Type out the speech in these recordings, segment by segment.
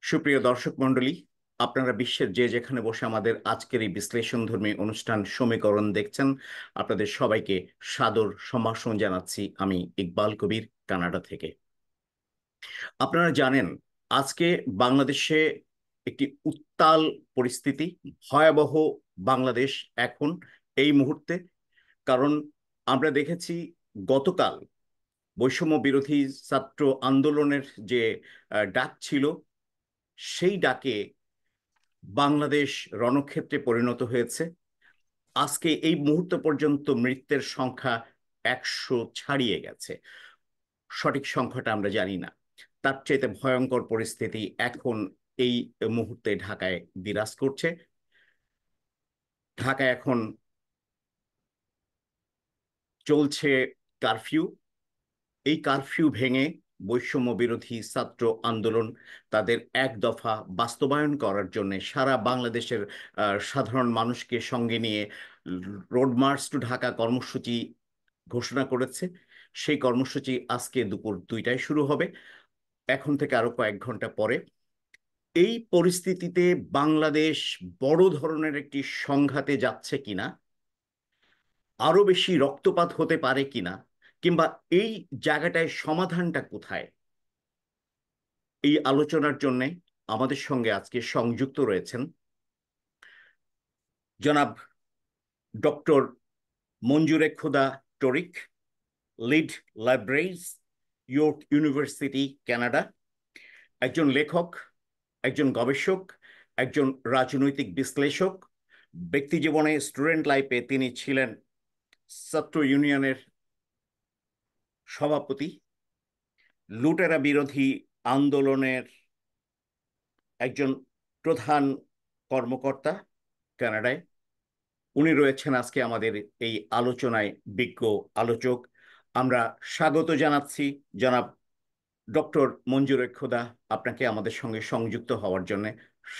সুপ্রিয় দর্শক মণ্ডলী, আপনারা বিশ্বের যে যেখানে বসে আমাদের আজকের এই বিশ্লেষণধর্মী অনুষ্ঠান সমীকরণ দেখছেন, আপনাদের সবাইকে সাদর সম্ভাষণ জানাচ্ছি আমি ইকবাল কবির, কানাডা থেকে। আপনারা জানেন, আজকে বাংলাদেশে একটি উত্তাল পরিস্থিতি, ভয়াবহ বাংলাদেশ এখন এই মুহূর্তে। কারণ আমরা দেখেছি গতকাল বৈষম্য বিরোধী ছাত্র আন্দোলনের যে ডাক ছিল, সেই ডাকে বাংলাদেশ রণক্ষেত্রে পরিণত হয়েছে। আজকে এই মুহূর্ত পর্যন্ত মৃতের সংখ্যা 100 ছাড়িয়ে গেছে। সঠিক সংখ্যাটা আমরা জানি না। তার চাইতে ভয়ঙ্কর পরিস্থিতি এখন এই মুহূর্তে ঢাকায় বিরাজ করছে। ঢাকায় এখন চলছে কারফিউ। এই কারফিউ ভেঙে বৈষম্য বিরোধী ছাত্র আন্দোলন তাদের এক দফা বাস্তবায়ন করার জন্য সারা বাংলাদেশের সাধারণ মানুষকে সঙ্গে নিয়ে রোড মার্চ টু ঢাকা কর্মসূচি ঘোষণা করেছে। সেই কর্মসূচি আজকে দুপুর 2টায় শুরু হবে, এখন থেকে আরো কয়েক ঘন্টা পরে। এই পরিস্থিতিতে বাংলাদেশ বড় ধরনের একটি সংঘাতে যাচ্ছে কিনা, আরো বেশি রক্তপাত হতে পারে কিনা, কিংবা এই জায়গাটায় সমাধানটা কোথায়, এই আলোচনার জন্য আমাদের সঙ্গে আজকে সংযুক্ত রয়েছেন জনাব ডক্টর মঞ্জুরে খুদা toric, lead libraries, York university, Canada. একজন লেখক, একজন গবেষক, একজন রাজনৈতিক বিশ্লেষক। ব্যক্তিজীবনে, স্টুডেন্ট লাইফে তিনি ছিলেন ছাত্র ইউনিয়নের সভাপতি, লুটেরা বিরোধী আন্দোলনের একজন প্রধান কর্মকর্তা কানাডায়। উনি রয়েছেন আজকে আমাদের এই আলোচনায় বিজ্ঞ আলোচক। আমরা স্বাগত জানাচ্ছি জনাব ডক্টর মঞ্জুরে খোদা, আপনাকে আমাদের সঙ্গে সংযুক্ত হওয়ার জন্য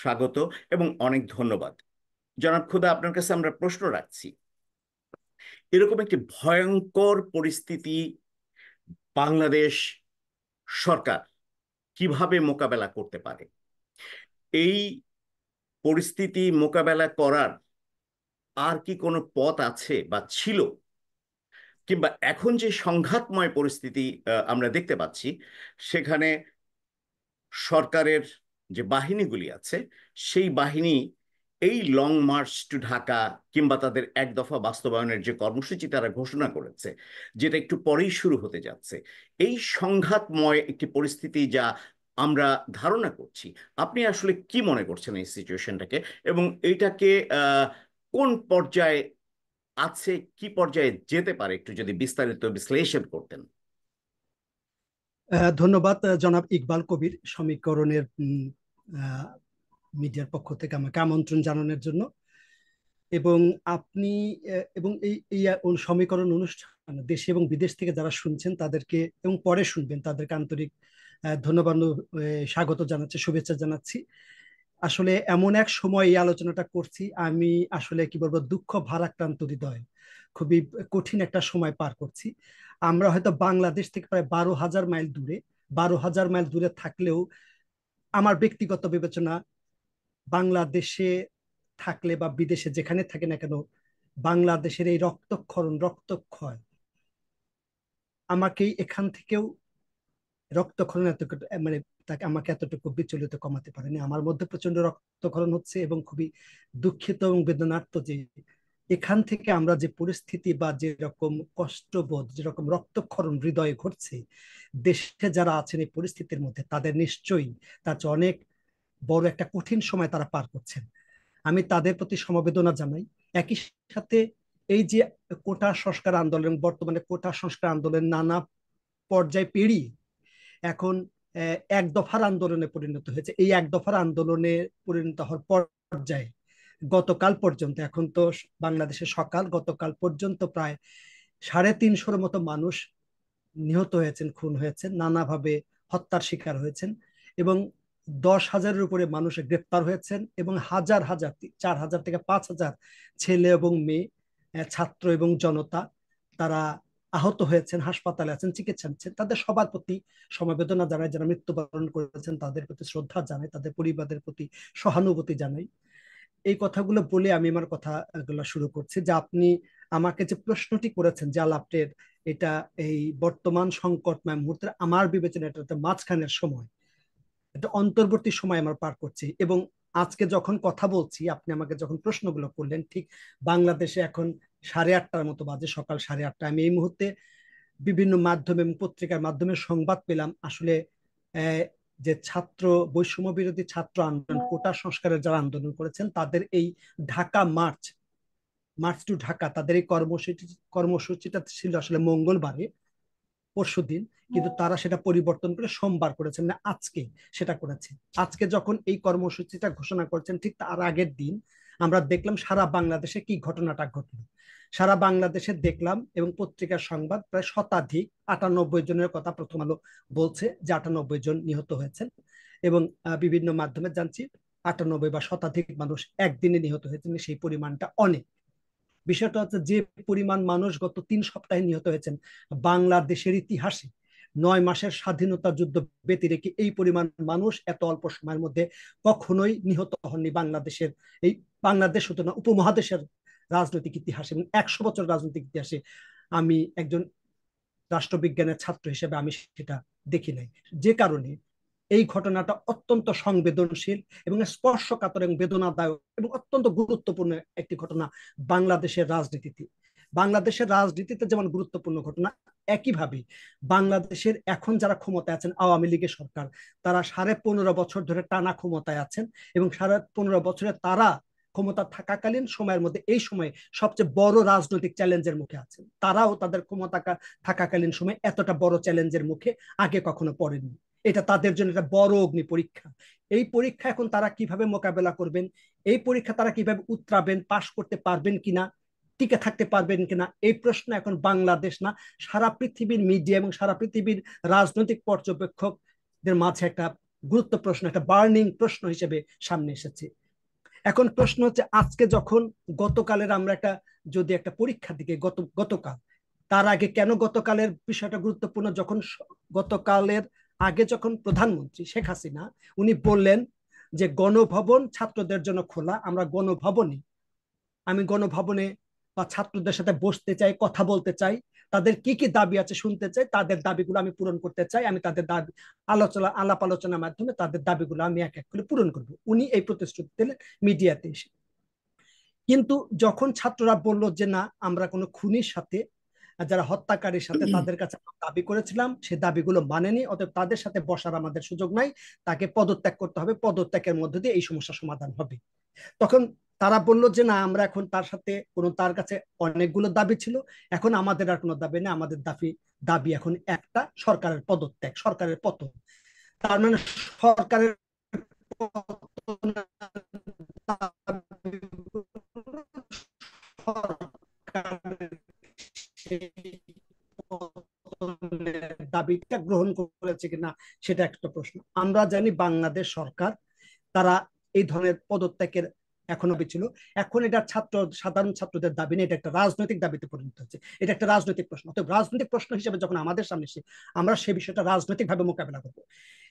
স্বাগত এবং অনেক ধন্যবাদ। জনাব খোদা, আপনার কাছে আমরা প্রশ্ন রাখছি, এরকম একটি ভয়ঙ্কর পরিস্থিতি বাংলাদেশ সরকার কিভাবে মোকাবেলা করতে পারে? এই পরিস্থিতি মোকাবেলা করার আর কি কোনো পথ আছে বা ছিল? কিংবা এখন যে সংঘাতময় পরিস্থিতি আমরা দেখতে পাচ্ছি, সেখানে সরকারের যে বাহিনীগুলি আছে, সেই বাহিনী এই লং মার্চ টু ঢাকা কিংবা তাদের এক দফা বাস্তবায়নের যে কর্মসূচি তারা ঘোষণা করেছে, যেটা একটু পরেই শুরু হতে যাচ্ছে, এই সংঘাতময় একটি পরিস্থিতি যা আমরা ধারণা করছি, আপনি আসলে কি মনে করছেন এই সিচুয়েশনটাকে, এবং এইটাকে কোন পর্যায়ে আছে, কি পর্যায়ে যেতে পারে, একটু যদি বিস্তারিত বিশ্লেষণ করতেন। ধন্যবাদ জনাব ইকবাল কবির, সমীকরণের মিডিয়ার পক্ষ থেকে আমাকে আমন্ত্রণ জানানোর জন্য। এবং আপনি এবং এই সমীকরণ অনুষ্ঠান দেশে এবং বিদেশ থেকে যারা শুনছেন তাদেরকে, এবং পরে শুনবেন তাদেরকে আন্তরিক ধন্যবাদ, স্বাগত জানাচ্ছি, শুভেচ্ছা জানাচ্ছি। আসলে এমন এক সময় এই আলোচনাটা করছি, আমি আসলে কি বলবো, দুঃখ ভারাক্রান্ত হৃদয়, খুবই কঠিন একটা সময় পার করছি। আমরা হয়তো বাংলাদেশ থেকে প্রায় 12,000 মাইল দূরে, 12,000 মাইল দূরে থাকলেও আমার ব্যক্তিগত বিবেচনা, বাংলাদেশে থাকলে বা বিদেশে যেখানে থাকে না কেন, বাংলাদেশের এই রক্তক্ষরণ, রক্তক্ষয় আমাকে এখান থেকেও, রক্তক্ষরণ এতটুকু মানে তাকে আমাকে এতটুকু বিচলিত কমাতে পারেনি। আমার মধ্যে প্রচন্ড রক্তক্ষরণ হচ্ছে এবং খুবই দুঃখিত এবং বেদনার্ত যে এখান থেকে আমরা যে পরিস্থিতি বা যেরকম কষ্টবোধ, যেরকম রক্তক্ষরণ হৃদয়ে ঘটছে, দেশে যারা আছেন এই পরিস্থিতির মধ্যে তাদের নিশ্চয়ই তার চেয়ে অনেক বড় একটা কঠিন সময় তারা পার করছেন। আমি তাদের প্রতি সমবেদনা জানাই। একই সাথে এই যে কোটা সংস্কার আন্দোলন, বর্তমানে কোটা সংস্কার আন্দোলন নানা পর্যায়ে পেরিয়ে এখন এক দফার আন্দোলনে পরিণত হয়েছে। এই এক দফার আন্দোলনে পরিণত হওয়ার পর্যায়ে গতকাল পর্যন্ত, এখন তো বাংলাদেশে সকাল, গতকাল পর্যন্ত প্রায় 350-র মতো মানুষ নিহত হয়েছেন, খুন হয়েছেন, নানাভাবে হত্যার শিকার হয়েছেন, এবং 10,000-এর উপরে মানুষ গ্রেপ্তার হয়েছেন, এবং হাজার হাজার, 4,000 থেকে 5,000 ছেলে এবং মেয়ে, ছাত্র এবং জনতা, তারা আহত হয়েছেন, হাসপাতালে আছেন, চিকিৎসা নিচ্ছেন, তাদের সবার প্রতি সমবেদনা জানাই, যারা মৃত্যুবরণ করেছেন তাদের প্রতি শ্রদ্ধা জানাই, তাদের পরিবারের প্রতি সহানুভূতি জানাই। এই কথাগুলো বলে আমি আমার কথাগুলো শুরু করছি, যে আপনি আমাকে যে প্রশ্নটি করেছেন যে আলাপের, এটা এই বর্তমান সংকটময় মুহূর্তে আমার বিবেচনা এটা একটা মাঝখানের সময়, এটা অন্তর্বর্তী সময় আমার পার করছি। এবং আজকে যখন কথা বলছি, আপনি আমাকে যখন প্রশ্নগুলো করলেন, ঠিক বাংলাদেশে এখন 8:30টার মতো বাজে, সকাল 8:30। আমি এই মুহূর্তে বিভিন্ন মাধ্যমে এবং পত্রিকার মাধ্যমে সংবাদ পেলাম আসলে আহ, যে ছাত্র বৈষম্য বিরোধী ছাত্র আন্দোলন, কোটা সংস্কারের যারা আন্দোলন করেছেন, তাদের এই Dhaka march, march to Dhaka, তাদের এই কর্মসূচিটা ছিল আসলে মঙ্গলবারে, পরশুদিন, কিন্তু তারা সেটা পরিবর্তন করে সোমবার করেছেন, না আজকে সেটা করেছে। আজকে যখন এই কর্মসূচিটা ঘোষণা করেছেন, ঠিক তার আগের দিন আমরা দেখলাম সারা বাংলাদেশে কি ঘটনাটা ঘটলো। সারা বাংলাদেশে দেখলাম, এবং পত্রিকার সংবাদ প্রায় শতাধিক, 98 জনের কথা প্রথম আলো বলছে যে 98 জন নিহত হয়েছেন, এবং বিভিন্ন মাধ্যমে জানছি 98 বা শতাধিক মানুষ একদিনে নিহত হয়েছেন, সেই পরিমাণটা অনেক। বিষয়টা হচ্ছে যে পরিমাণ মানুষ গত 3 সপ্তাহে নিহত হয়েছেন বাংলাদেশের ইতিহাসে, 9 মাসের স্বাধীনতা যুদ্ধ ব্যতী রেখে এই পরিমাণ মানুষ এত অল্প সময়ের মধ্যে কখনোই নিহত হননি বাংলাদেশের, এই বাংলাদেশ হতো না, উপমহাদেশের রাজনৈতিক ইতিহাসে এবং 100 বছর রাজনৈতিক ইতিহাসে আমি একজন রাষ্ট্রবিজ্ঞানের ছাত্র হিসেবে আমি সেটা দেখি নাই। যে কারণে এই ঘটনাটা অত্যন্ত সংবেদনশীল এবং স্পর্শকাতর এবং বেদনাদায়ক এবং অত্যন্ত গুরুত্বপূর্ণ একটি ঘটনা বাংলাদেশের রাজনীতিতে। বাংলাদেশের রাজনীতিতে যেমন গুরুত্বপূর্ণ ঘটনা, একইভাবে বাংলাদেশের এখন যারা ক্ষমতায় আছেন, আওয়ামী লীগের সরকার, তারা 15.5 বছর ধরে টানা ক্ষমতায় আছেন, এবং 15.5 বছরে তারা ক্ষমতা থাকাকালীন সময়ের মধ্যে এই সময়ে সবচেয়ে বড় রাজনৈতিক চ্যালেঞ্জের মুখে আছেন। তারাও তাদের ক্ষমতা থাকাকালীন সময় এতটা বড় চ্যালেঞ্জের মুখে আগে কখনো পড়েনি। এটা তাদের জন্য একটা বড় অগ্নি পরীক্ষা। এই পরীক্ষা এখন তারা কিভাবে মোকাবেলা করবেন, এই পরীক্ষা তারা কিভাবে উতরাবেন, পাশ করতে পারবেন কিনা, টিকে থাকতে পারবেন কিনা, এই প্রশ্ন এখন বাংলাদেশ না, সারা পৃথিবীর মিডিয়া এবং সারা পৃথিবীর রাজনৈতিক পর্যবেক্ষকদের মাঝে একটা গুরুত্ব প্রশ্ন, একটা বার্নিং প্রশ্ন হিসেবে সামনে এসেছে। এখন প্রশ্ন হচ্ছে, আজকে যখন গতকালের আমরা একটা, যদি একটা পরীক্ষা দিকে গতকাল, তার আগে কেন গতকালের বিষয়টা গুরুত্বপূর্ণ, যখন গতকালের আগে যখন প্রধানমন্ত্রী শেখ হাসিনা উনি বললেন যে গণভবন ছাত্রদের জন্য খোলা, আমরা গণভবনে, আমি গণভবনে বা ছাত্রদের সাথে বসতে চাই, কথা বলতে চাই, তাদের কি কি দাবি আছে শুনতে চাই, তাদের দাবিগুলো আমি পূরণ করতে চাই, আমি তাদের দাবি আলাপ আলোচনার মাধ্যমে তাদের দাবিগুলো আমি এক এক করে পূরণ করব, উনি এই প্রতিশ্রুতি দিলেন মিডিয়াতে এসে। কিন্তু যখন ছাত্ররা বলল যে না, আমরা কোনো খুনির সাথে, যারা হত্যাকারীর সাথে তাদের কাছে দাবি করেছিলাম সে দাবিগুলো মানেনি, অতএব তাদের সাথে বসার আমাদের সুযোগ নাই, তাকে পদত্যাগ করতে হবে, পদত্যাগের মধ্য দিয়ে এই সমস্যা সমাধান হবে, তখন তারা বলল যে না, আমরা এখন তার সাথে কোনো, তার কাছে অনেকগুলো দাবি ছিল, এখন আমাদের আর কোনো দাবি নেই, আমাদের দাবি দাবি এখন একটা, সরকারের পদত্যাগ, সরকারের পতন। তার মানে সরকারের দাবিটা গ্রহণ করেছে কিনা সেটা একটা প্রশ্ন। আমরা জানি বাংলাদেশ সরকার, তারা এই ধরনের পদত্যাগের এখনো ছিল, এখন এটা সাধারণ ছাত্রদের দাবি নেই, এটা একটা রাজনৈতিক দাবিতে পরিণত হচ্ছে, এটা একটা রাজনৈতিক প্রশ্ন। অতএব রাজনৈতিক প্রশ্ন হিসেবে যখন আমাদের সামনে এসে, আমরা সেই বিষয়টা রাজনৈতিক ভাবে মোকাবেলা করবো।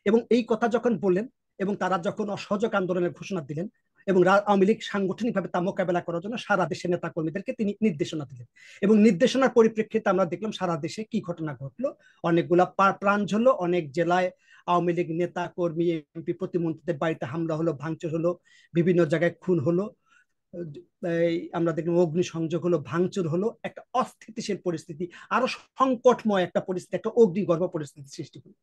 এবং এই কথা যখন বললেন, এবং তারা যখন অসহযোগ আন্দোলনের ঘোষণা দিলেন, এবং আওয়ামী লীগ সাংগঠনিকভাবে তা মোকাবেলা করার জন্য সারা দেশের নেতা কর্মীদেরকে তিনি নির্দেশনা দিলেন, এবং নির্দেশনার পরিপ্রেক্ষিতে আমরা দেখলাম সারা দেশে কি ঘটনা ঘটলো, অনেকগুলা প্রাণ ঝরলো, অনেক জেলায় আওয়ামী লীগ নেতা কর্মী এমপি প্রতিমন্ত্রীদের বাড়িতে হামলা হলো, ভাঙচুর হলো, বিভিন্ন জায়গায় খুন হলো, আমরা দেখলাম অগ্নিসংযোগ হলো, ভাঙচুর হলো, একটা অস্থিতিশীল পরিস্থিতি, আরো সংকটময় একটা পরিস্থিতি, একটা অগ্নিগর্ভ পরিস্থিতি সৃষ্টি হলো।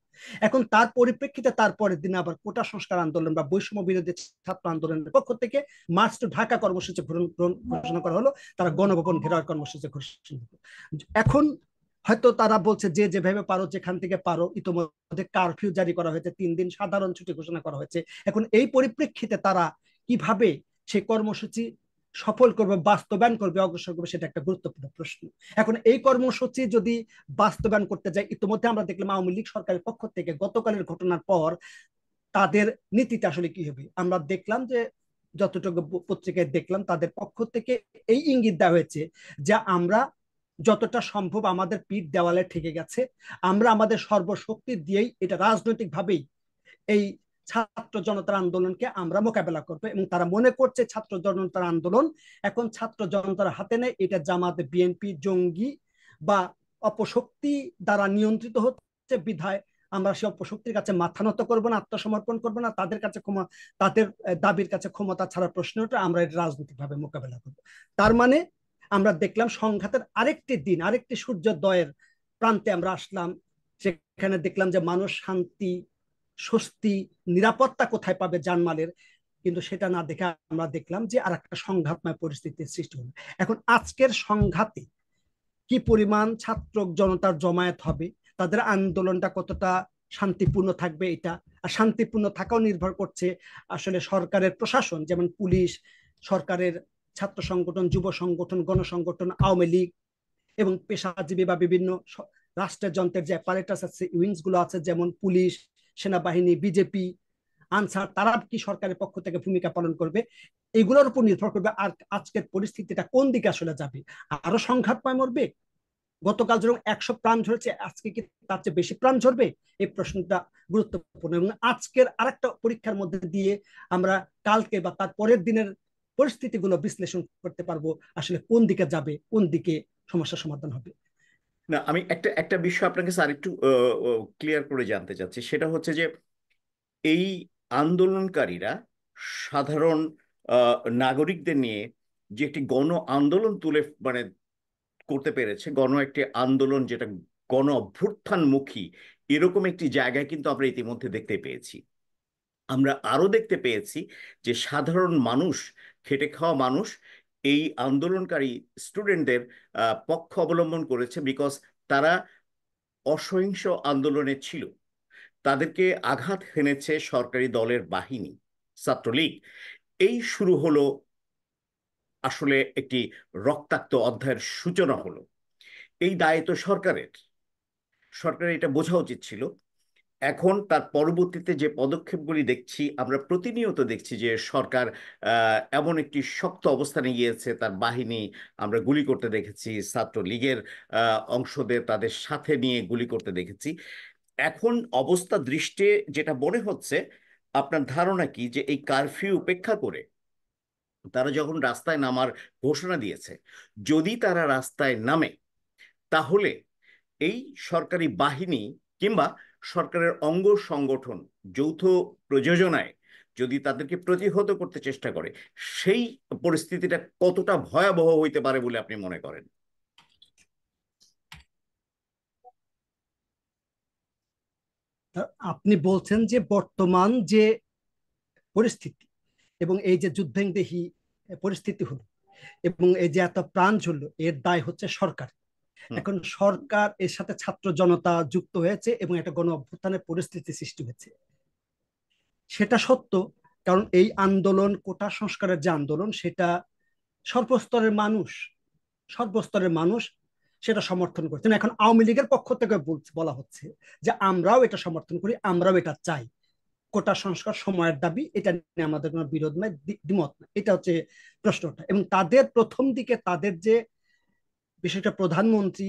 এখন তার পরিপ্রেক্ষিতে তারপরের দিনে আবার কোটা সংস্কার আন্দোলন বা বৈষম্য বিরোধী ছাত্র আন্দোলনের পক্ষ থেকে মার্চ টু ঢাকা কর্মসূচি ঘোষণা করা হলো, তারা গণভবন ঘেরাওয়ের কর্মসূচি ঘোষণা হলো। এখন হয়তো তারা বলছে যে যেভাবে পারো, যেখান থেকে পারো, ইতোমধ্যে কারফিউ জারি করা হয়েছে, 3 দিন সাধারণ ছুটি ঘোষণা করা হয়েছে, এখন এই পরিপ্রেক্ষিতে তারা কিভাবে সেই কর্মসূচি সফল করবে, বাস্তবায়ন করবে, অগ্রসর করবে, সেটা একটা গুরুত্বপূর্ণ প্রশ্ন। এখন এই কর্মসূচি যদি বাস্তবায়ন করতে যায়, ইতিমধ্যে আমরা দেখলাম আওয়ামী লীগ সরকারের পক্ষ থেকে গতকালের ঘটনার পর তাদের নীতিটা আসলে কি হবে, আমরা দেখলাম যে যতটুকু পত্রিকায় দেখলাম, তাদের পক্ষ থেকে এই ইঙ্গিত দেওয়া হয়েছে যে আমরা যতটা সম্ভব আমাদের পিঠ দেওয়ালে ঠেকে গেছে। আমরা আমাদের সর্বশক্তি দিয়েই এটা রাজনৈতিক ভাবেই এই ছাত্র জনতার আন্দোলনকে আমরা মোকাবেলা করবো, এবং তারা মনে করছে ছাত্র জনতার আন্দোলন এখন ছাত্র জনতার হাতে নেই, এটা জামাত বিএনপি জঙ্গি বা অপশক্তি দ্বারা নিয়ন্ত্রিত হচ্ছে। বিধায় আমরা সে অপশক্তির কাছে মাথা নত করবো না, আত্মসমর্পণ করবো না, তাদের কাছে তাদের দাবির কাছে ক্ষমতা ছাড়ার প্রশ্নটা আমরা রাজনৈতিক ভাবে মোকাবেলা করবো। তার মানে আমরা দেখলাম সংঘাতের আরেকটি দিন, আরেকটি সূর্যোদয়ের প্রান্তে আমরা আসলাম। সেখানে দেখলাম যে মানুষ শান্তি, স্বস্তি, নিরাপত্তা কোথায় পাবে জানমালের, কিন্তু সেটা না দেখে আমরা দেখলাম যে আর একটা সংঘাতময় পরিস্থিতির সৃষ্টি হলো। এখন আজকের সংঘাতে কি পরিমাণ ছাত্র জনতার জমায়েত হবে, তাদের আন্দোলনটা কতটা শান্তিপূর্ণ থাকবে, এটা আর শান্তিপূর্ণ থাকাও নির্ভর করছে আসলে সরকারের প্রশাসন, যেমন পুলিশ, সরকারের ছাত্র সংগঠন, যুব সংগঠন, গণসংগঠন, আওয়ামী লীগ এবং পেশাজীবী বা বিভিন্ন রাষ্ট্রের যন্ত্রের যে অ্যাপারেটাস আছে, উইংস গুলো আছে, যেমন পুলিশ, সেনাবাহিনী, বিজেপি, আনসার, তারা কি সরকারের পক্ষ থেকে ভূমিকা পালন করবে, এগুলোর উপর নির্ভর করবে আর আজকের পরিস্থিতিটা কোন দিকে আসলে যাবে। আরো সংঘাতময় মরবে, গতকাল যেরকম 100 প্রাণ ঝরেছে, আজকে কি তার চেয়ে বেশি প্রাণ ঝরবে, এই প্রশ্নটা গুরুত্বপূর্ণ। এবং আজকের আরেকটা পরীক্ষার মধ্যে দিয়ে আমরা কালকে বা তার পরের দিনের পরিস্থিতিগুলো বিশ্লেষণ করতে পারবো আসলে কোন দিকে যাবে, কোন দিকে সমস্যার সমাধান হবে। না, আমি একটা একটা বিষয় আপনাকে স্যার একটু ক্লিয়ার করে জানতে চাচ্ছি, সেটা হচ্ছে যে এই আন্দোলনকারীরা সাধারণ নাগরিকদের নিয়ে যে একটি গণ আন্দোলন মানে করতে পেরেছে, একটি আন্দোলন যেটা গণ অভ্যুত্থানমুখী, এরকম একটি জায়গায় কিন্তু আমরা ইতিমধ্যে দেখতে পেয়েছি। আমরা আরো দেখতে পেয়েছি যে সাধারণ মানুষ, খেটে খাওয়া মানুষ এই আন্দোলনকারী স্টুডেন্টদের পক্ষ অবলম্বন করেছে, বিকজ তারা অসহিংস আন্দোলনে ছিল। তাদেরকে আঘাত হেনেছে সরকারি দলের বাহিনী, ছাত্রলীগ। এই শুরু হলো আসলে একটি রক্তাক্ত অধ্যায়ের সূচনা হলো। এই দায় তো সরকারের, সরকারের এটা বোঝা উচিত ছিল। এখন তার পরবর্তীতে যে পদক্ষেপগুলি দেখছি, আমরা প্রতিনিয়ত দেখছি যে সরকার এমন একটি শক্ত অবস্থানে গিয়েছে, তার বাহিনী আমরা গুলি করতে দেখেছি, ছাত্রলীগের অংশদের তাদের সাথে নিয়ে গুলি করতে দেখেছি। এখন অবস্থা দৃষ্টে যেটা মনে হচ্ছে, আপনার ধারণা কি যে এই কারফিউ উপেক্ষা করে তারা যখন রাস্তায় নামার ঘোষণা দিয়েছে, যদি তারা রাস্তায় নামে, তাহলে এই সরকারি বাহিনী কিংবা সরকারের অঙ্গ সংগঠন যৌথ প্রযোজনায় যদি তাদেরকে প্রতিহত করতে চেষ্টা করে, সেই পরিস্থিতিটা কতটা ভয়াবহ হইতে পারে বলে আপনি মনে করেন? আপনি বলছেন যে বর্তমান যে পরিস্থিতি এবং এই যে যুদ্ধংদেহী পরিস্থিতি হলো এবং এই যে এত প্রাণ ঝরলো, এর দায় হচ্ছে সরকার। হুম। এখন সরকার এর সাথে ছাত্র জনতা যুক্ত হয়েছে এবং একটা গণ অভ্যুত্থানের পরিস্থিতি সৃষ্টি হয়েছে, সেটা সত্য। কারণ এই আন্দোলন, কোটা সংস্কারের যে আন্দোলন, সেটা সর্বস্তরের মানুষ, সর্বস্তরের মানুষ সেটা সমর্থন করছেন। এখন আওয়ামী লীগের পক্ষ থেকে বলা হচ্ছে যে আমরাও এটা সমর্থন করি, আমরাও এটা চাই, কোটা সংস্কার সময়ের দাবি, এটা নিয়ে আমাদের কোনো বিরোধ নাই, দ্বিমত নাই, এটা হচ্ছে প্রশ্নটা। এবং তাদের প্রথম দিকে তাদের যে বিষয়টা, প্রধানমন্ত্রী,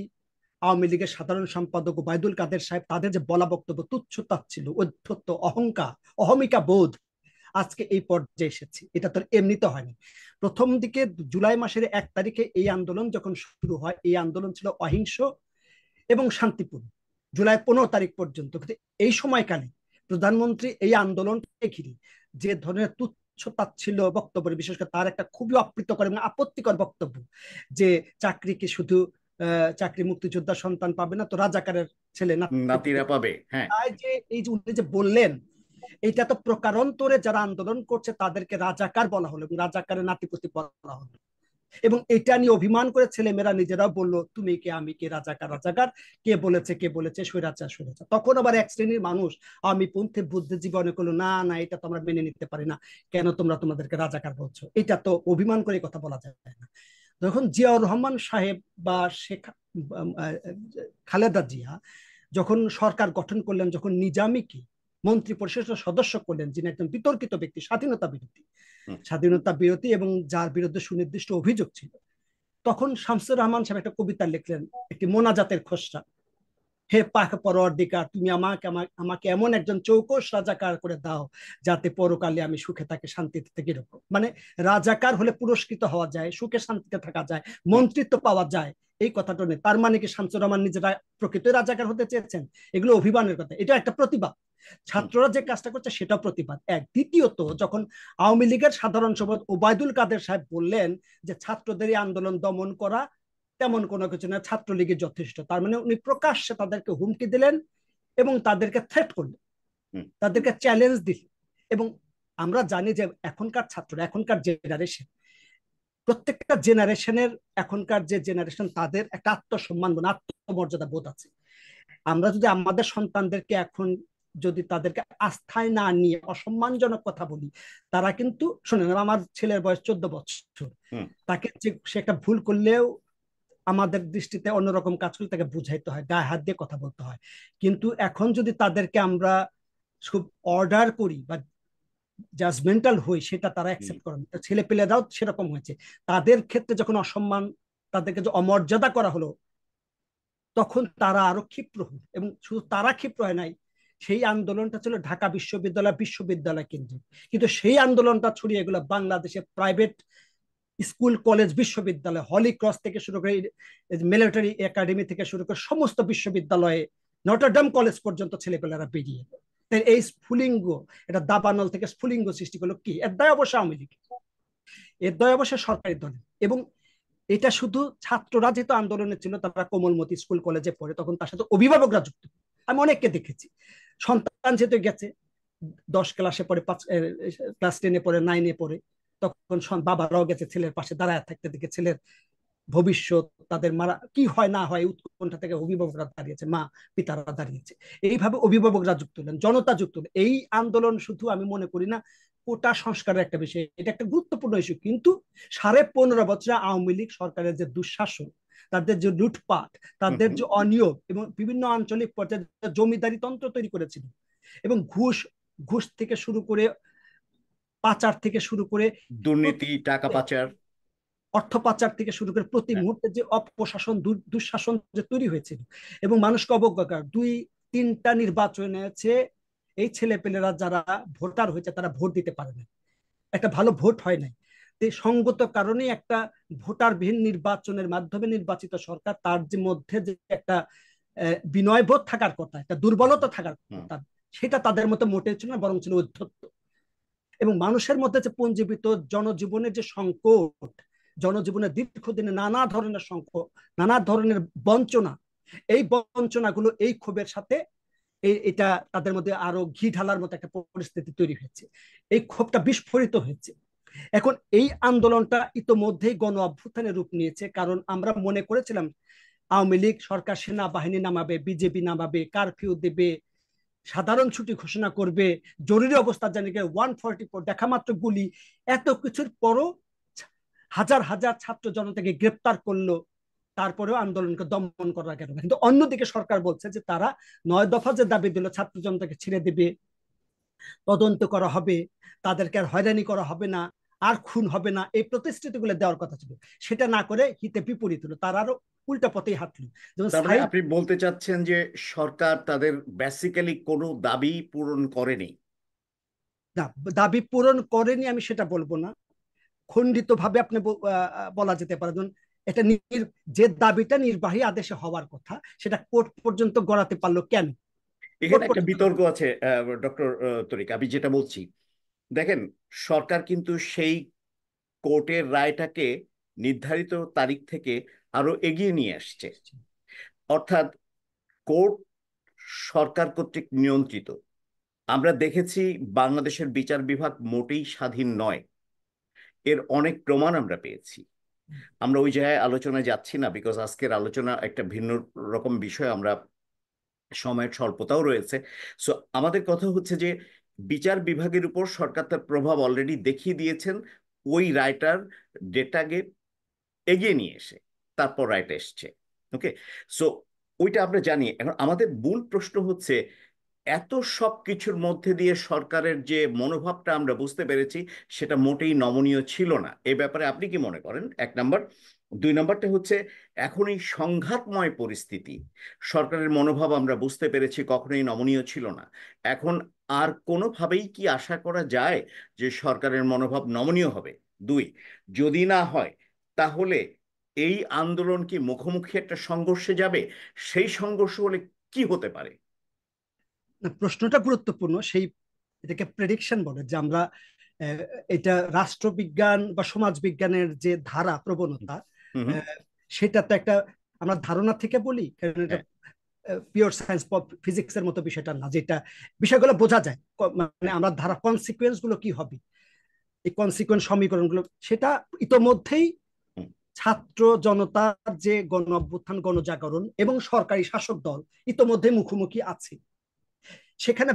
আওয়ামী লীগের সাধারণ সম্পাদক ওবায়দুল কাদের সাহেব, তাদের যে বলা বক্তব্য, তুচ্ছ তাচ্ছিল্য, অধ্যত্ত, অহংকার, অহমিকা বোধ আজকে এই পর্যায়ে এসেছে, এটা তো এমনিতে হয়নি। প্রথম দিকে জুলাই মাসের 1 তারিখে এই আন্দোলন যখন শুরু হয়, এই আন্দোলন ছিল অহিংস এবং শান্তিপূর্ণ জুলাই 15 তারিখ পর্যন্ত। কিন্তু এই সময়কালে প্রধানমন্ত্রী এই আন্দোলনকে ঘিরে যে ধরনের তুচ্ছ তাচ্ছিল্য বক্তব্য, বিশেষ করে তার একটা খুবই অপ্রীতকর এবং আপত্তিকর বক্তব্য যে চাকরি কি শুধু চাকরি মুক্তিযোদ্ধার সন্তান পাবে না, তো রাজাকারের ছেলে নাতি নাতিরা পাবে, হ্যাঁ। যে এই যে উনি যে বললেন, এটা তো প্রকারান্তরে যারা আন্দোলন করছে তাদেরকে রাজাকার বলা হলো এবং রাজাকারের নাতিপুতি বলা হলো। এবং এটা নিয়ে অভিমান করে ছেলেমেয়েরা নিজেরাও বললো তুমি কে আমি কে, রাজাকার রাজাকার, কে বলেছে কে বলেছে, স্বৈরাচার স্বৈরাচার। তখন আবার এক শ্রেণীর মানুষ, আমি পন্থী বুদ্ধিজীবী, অনেক করলো না না, এটা তো আমরা মেনে নিতে পারি না, কেন তোমরা তোমাদেরকে রাজাকার বলছো, এটা তো অভিমান করে কথা বলা যায় না। যখন জিয়াউর রহমান সাহেব বা শেখ খালেদা জিয়া যখন সরকার গঠন করলেন, যখন নিজামীকে মন্ত্রী পরিষদের সদস্য করলেন, যিনি একজন বিতর্কিত ব্যক্তি, স্বাধীনতা বিরোধী, হুম। স্বাধীনতা বিরোধী এবং যার বিরুদ্ধে সুনির্দিষ্ট অভিযোগ ছিল, তখন শামসুর রহমান সাহেব একটা কবিতা লিখলেন, একটি মোনাজাতের খসড়া। হে পাক পরওয়ারদিগার, তুমি আমাকে আমাকে এমন একজন চৌকস রাজাকার করে দাও যাতে পরকালে আমি সুখে থাকি, শান্তিতে থাকি। এরকম মানে রাজাকার হলে পুরস্কৃত হওয়া যায়, সুখে শান্তিতে থাকা যায়, হুম, মন্ত্রিত্ব পাওয়া যায়, এই কথাটা নেই। তার মানে কি শামসুর রহমান নিজেরা প্রকৃত রাজাকার হতে চেয়েছেন? এগুলো অভিমানের কথা, এটা একটা প্রতিবাদ। হুম, ছাত্ররা যে কাজটা করছে সেটা প্রতিবাদ এক। দ্বিতীয়ত, যখন আওয়ামী লীগের সাধারণ সম্পাদক ওবায়দুল কাদের সাহেব বললেন যে ছাত্রদের আন্দোলন দমন করা তেমন কোনো কিছু না, ছাত্রলীগের যথেষ্ট, তার মানে উনি প্রকাশ্যে তাদেরকে হুমকি দিলেন এবং তাদেরকে থ্রেট করলেন, হুম, তাদেরকে চ্যালেঞ্জ দিলেন। এবং আমরা জানি যে এখনকার ছাত্ররা, এখনকার জেনারেশন, প্রত্যেকটা জেনারেশনের, এখনকার যে জেনারেশন তাদের একটা আত্মসম্মান বোধ, আত্মমর্যাদা বোধ আছে। আমরা যদি আমাদের সন্তানদেরকে এখন যদি তাদেরকে আস্থায় না নিয়ে অসম্মানজনক কথা বলি, তারা কিন্তু শোনেন, আমার ছেলের বয়স 14 বছর, হুম, তাকে যে সে একটা ভুল করলেও আমাদের দৃষ্টিতে অন্যরকম কাজ করলে তাকে বুঝাইতে হয়, গায়ে হাত দিয়ে কথা বলতে হয়। কিন্তু এখন যদি তাদেরকে আমরা খুব অর্ডার করি বা জাজমেন্টাল হই, সেটা তারা হুম, অ্যাকসেপ্ট করেন। ছেলে পেলেরাও সেরকম হয়েছে, তাদের ক্ষেত্রে যখন অসম্মান, তাদেরকে যে অমর্যাদা করা হলো, তখন তারা আরো ক্ষিপ্র হল। এবং শুধু তারা ক্ষিপ্র হয় নাই, সেই আন্দোলনটা ছিল ঢাকা বিশ্ববিদ্যালয় কেন্দ্রিক, কিন্তু সেই আন্দোলনটা ছড়িয়ে গেল বাংলাদেশে প্রাইভেট স্কুল, কলেজ, বিশ্ববিদ্যালয়, হলি ক্রস থেকে শুরু করে মিলিটারি একাডেমি থেকে শুরু করে সমস্ত বিশ্ববিদ্যালয়ে, নটরডেম কলেজ পর্যন্ত ছেলেপেলেরা বেরিয়ে এলো। তাই এই স্ফুলিঙ্গ, এটা দাবানল থেকে স্ফুলিঙ্গ সৃষ্টি করলো কি? এর দায় অবশ্য আওয়ামী লীগ, এর দায় অবশ্য সরকারি দলের। এবং এটা শুধু ছাত্ররা যেহেতু আন্দোলনে ছিল, তারা কোমলমতি স্কুল কলেজে পড়ে, তখন তার সাথে অভিভাবকরা যুক্ত। আমি অনেককে দেখেছি, সন্তান যেহেতু গেছে 10 ক্লাসে পড়ে, ক্লাস 10-এ পড়ে, 9-এ পড়ে, তখন বাবারাও গেছে ছেলের পাশে দাঁড়ায় থাকতে, দেখে ছেলের ভবিষ্যৎ, তাদের মারা কি হয় না হয় উৎকণ্ঠা থেকে অভিভাবকরা দাঁড়িয়েছে, মা পিতারা দাঁড়িয়েছে। এইভাবে অভিভাবকরা যুক্ত হলেন, জনতা যুক্ত হলেন। এই আন্দোলন শুধু আমি মনে করি না কোটা সংস্কারের একটা বিষয়, এটা একটা গুরুত্বপূর্ণ ইস্যু, কিন্তু 15.5 বছর আওয়ামী লীগ সরকারের যে দুঃশাসন, তাদের যে লুটপাট, হুম, তাদের হুম। যে অনিয়ম, এবং বিভিন্ন আঞ্চলিক পর্যায়ে জমিদারি তন্ত্র তৈরি করেছিল, এবং ঘুষ, ঘুষ থেকে শুরু করে পাচার থেকে শুরু করে প্রতি দুর্নীতি, টাকা পাচার। অর্থ পাচার থেকে শুরু করে প্রতি হ্যাঁ, মুহূর্তে যে অপশাসন, দুঃশাসন যে তৈরি হয়েছিল, এবং মানুষকে অবজ্ঞা করা। 2-3টা নির্বাচন আছে, এই ছেলেপেলেরা যারা ভোটার হয়েছে তারা ভোট দিতে পারে না, একটা ভালো ভোট হয় নাই। সঙ্গত কারণে একটা ভোটারবিহীন নির্বাচনের মাধ্যমে নির্বাচিত সরকার, তার যে মধ্যে যে একটা বিনয়বোধ থাকার কথা, একটা দুর্বলতা থাকার হুম, কথা, সেটা তাদের মতো মোটেই ছিল না, বরং ছিল ঔদ্ধত্য। এবং মানুষের মধ্যে যে পুঞ্জীবিত জনজীবনের যে সংকট, জনজীবনের দীর্ঘদিনে নানা ধরনের সংকট, নানা ধরনের বঞ্চনা, এই বঞ্চনাগুলো এই ক্ষোভের সাথে এটা তাদের মধ্যে আরো ঘি ঢালার মতো একটা পরিস্থিতি তৈরি হয়েছে, এই ক্ষোভটা বিস্ফোরিত হয়েছে। এখন এই আন্দোলনটা ইতোমধ্যেই গণ অভ্যুত্থানের রূপ নিয়েছে, কারণ আমরা মনে করেছিলাম আওয়ামী লীগ সরকার সেনাবাহিনী নামাবে, বিজেপি নামাবে, কারফিউ দেবে, সাধারণ ছুটি ঘোষণা করবে, জরুরি অবস্থা জানি 144 দেখা মাত্র গুলি, এত কিছুর পরও হাজার হাজার ছাত্র জনতাকে গ্রেপ্তার করলো, তারপরেও আন্দোলনকে দমন করা গেল না। কিন্তু অন্যদিকে সরকার বলছে যে তারা 9 দফা যে দাবি দিল, ছাত্র জনতাকে ছেড়ে দিবে, তদন্ত করা হবে, তাদেরকে আর হয়রানি করা হবে না, আর খুন হবে না, এই প্রতিশ্রুতিগুলো দেওয়ার কথা ছিল, সেটা না করে হিতে বিপরীত হলো, তারা আরো উল্টা পথেই হাঁটলো। যেমন তার মানে সাইদ, আপনি বলতে চাচ্ছেন যে সরকার তাদের বেসিক্যালি কোনো দাবি পূরণ করেনি। না, দাবি পূরণ করেনি আমি সেটা বলবো না, খণ্ডিত ভাবে আপনি বলা যেতে পারে। যেমন এটা যে দাবিটা নির্বাহী আদেশে হওয়ার কথা, সেটা কোর্ট পর্যন্ত গড়াতে পারলো কেন? এখানে কোর্ট একটা পর্যন্ত বিতর্ক আছে, ডক্টর তরিক, আমি যেটা বলছি, দেখেন, সরকার কিন্তু সেই কোর্টের রায়টাকে নির্ধারিত তারিখ থেকে আরো এগিয়ে নিয়ে আসছে। অর্থাৎ কোর্ট সরকার কর্তৃক নিয়ন্ত্রিত। আমরা দেখেছি বাংলাদেশের বিচার বিভাগ মোটেই স্বাধীন নয়, এর অনেক প্রমাণ আমরা পেয়েছি। আমরা ওই জায়গায় আলোচনায় যাচ্ছি না, বিকজ আজকের আলোচনা একটা ভিন্ন রকম বিষয়, আমরা সময়ের স্বল্পতাও রয়েছে। সো আমাদের কথা হচ্ছে যে বিচার বিভাগের উপর সরকার তার প্রভাব অলরেডি দেখিয়ে দিয়েছেন ওই রায়টার ডেটাকে এগিয়ে নিয়ে এসে, তারপর রায়টা এসছে। ওকে, সো ওইটা আমরা জানি। এখন আমাদের মূল প্রশ্ন হচ্ছে এত সব কিছুর মধ্যে দিয়ে সরকারের যে মনোভাবটা আমরা বুঝতে পেরেছি সেটা মোটেই নমনীয় ছিল না। এ ব্যাপারে আপনি কি মনে করেন? এক নাম্বার। দুই নাম্বারটা হচ্ছে, এখন এই সংঘাতময় পরিস্থিতি, সরকারের মনোভাব আমরা বুঝতে পেরেছি কখনোই নমনীয় ছিল না। এখন আর কোনোভাবেই কি আশা করা যায় যে সরকারের মনোভাব নমনীয় হবে? দুই, যদি না হয় তাহলে এই আন্দোলন কি মুখোমুখি একটা সংঘর্ষে যাবে? সেই সংঘর্ষ হলে কি হতে পারে? না, প্রশ্নটা গুরুত্বপূর্ণ। সেই এটাকে প্রেডিকশন বলে, যে আমরা আহ, এটা রাষ্ট্রবিজ্ঞান বা সমাজ বিজ্ঞানের যে ধারা প্রবণতা, হুম হুম। আহ, সেটা তো একটা আমরা ধারণা থেকে বলি, কারণ এটা হ্যাঁ। পিওর সায়েন্স ফিজিক্সের মতো বিষয়টা না, যেটা বিষয়গুলো বোঝা যায়। মানে আমরা ধারা কনসিকুয়েন্স গুলো কি হবে, এই কনসিকুয়েন্স সমীকরণগুলো, সেটা ইতোমধ্যেই হুম ছাত্র জনতার যে গণ অভ্যুত্থান, গণজাগরণ এবং সরকারি শাসক দল ইতোমধ্যে মুখোমুখি আছে। সেখানে